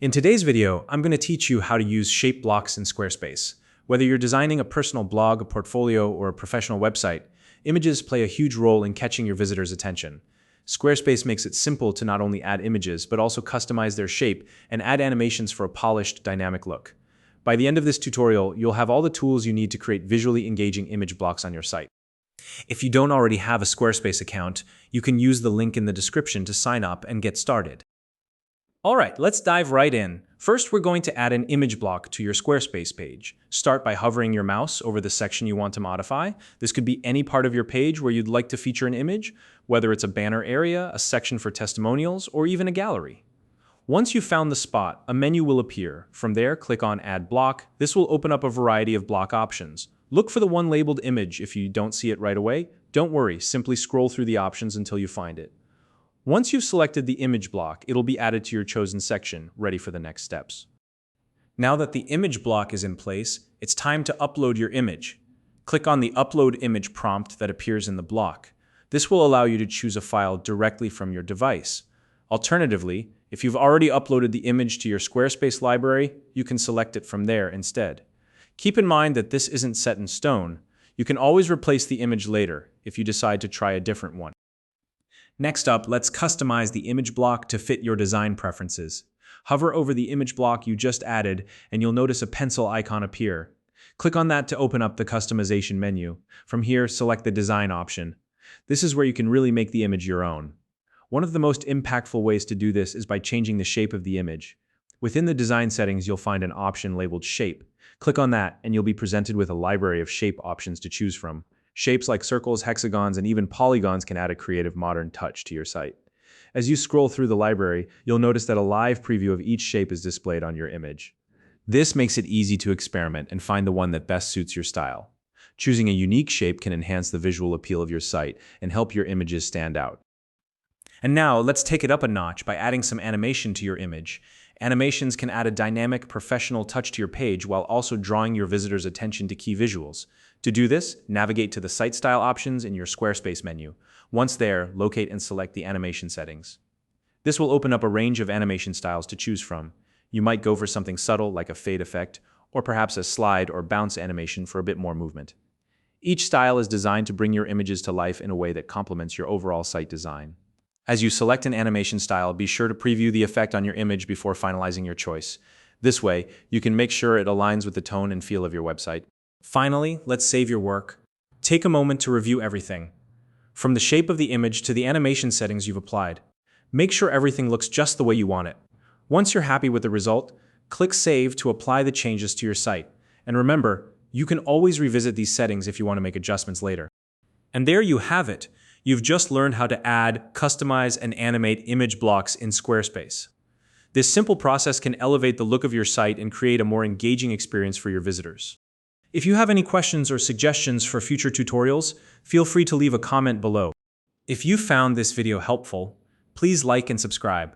In today's video, I'm going to teach you how to use shape blocks in Squarespace. Whether you're designing a personal blog, a portfolio, or a professional website, images play a huge role in catching your visitors' attention. Squarespace makes it simple to not only add images, but also customize their shape and add animations for a polished, dynamic look. By the end of this tutorial, you'll have all the tools you need to create visually engaging image blocks on your site. If you don't already have a Squarespace account, you can use the link in the description to sign up and get started. Alright, let's dive right in. First, we're going to add an image block to your Squarespace page. Start by hovering your mouse over the section you want to modify. This could be any part of your page where you'd like to feature an image, whether it's a banner area, a section for testimonials, or even a gallery. Once you've found the spot, a menu will appear. From there, click on Add Block. This will open up a variety of block options. Look for the one labeled Image. If you don't see it right away, don't worry, simply scroll through the options until you find it. Once you've selected the image block, it'll be added to your chosen section, ready for the next steps. Now that the image block is in place, it's time to upload your image. Click on the Upload Image prompt that appears in the block. This will allow you to choose a file directly from your device. Alternatively, if you've already uploaded the image to your Squarespace library, you can select it from there instead. Keep in mind that this isn't set in stone. You can always replace the image later if you decide to try a different one. Next up, let's customize the image block to fit your design preferences. Hover over the image block you just added, and you'll notice a pencil icon appear. Click on that to open up the customization menu. From here, select the design option. This is where you can really make the image your own. One of the most impactful ways to do this is by changing the shape of the image. Within the design settings, you'll find an option labeled Shape. Click on that, and you'll be presented with a library of shape options to choose from. Shapes like circles, hexagons, and even polygons can add a creative modern touch to your site. As you scroll through the library, you'll notice that a live preview of each shape is displayed on your image. This makes it easy to experiment and find the one that best suits your style. Choosing a unique shape can enhance the visual appeal of your site and help your images stand out. And now, let's take it up a notch by adding some animation to your image. Animations can add a dynamic, professional touch to your page while also drawing your visitors' attention to key visuals. To do this, navigate to the Site Style options in your Squarespace menu. Once there, locate and select the animation settings. This will open up a range of animation styles to choose from. You might go for something subtle like a fade effect, or perhaps a slide or bounce animation for a bit more movement. Each style is designed to bring your images to life in a way that complements your overall site design. As you select an animation style, be sure to preview the effect on your image before finalizing your choice. This way, you can make sure it aligns with the tone and feel of your website. Finally, let's save your work. Take a moment to review everything. From the shape of the image to the animation settings you've applied. Make sure everything looks just the way you want it. Once you're happy with the result, click Save to apply the changes to your site. And remember, you can always revisit these settings if you want to make adjustments later. And there you have it. You've just learned how to add, customize, and animate image blocks in Squarespace. This simple process can elevate the look of your site and create a more engaging experience for your visitors. If you have any questions or suggestions for future tutorials, feel free to leave a comment below. If you found this video helpful, please like and subscribe.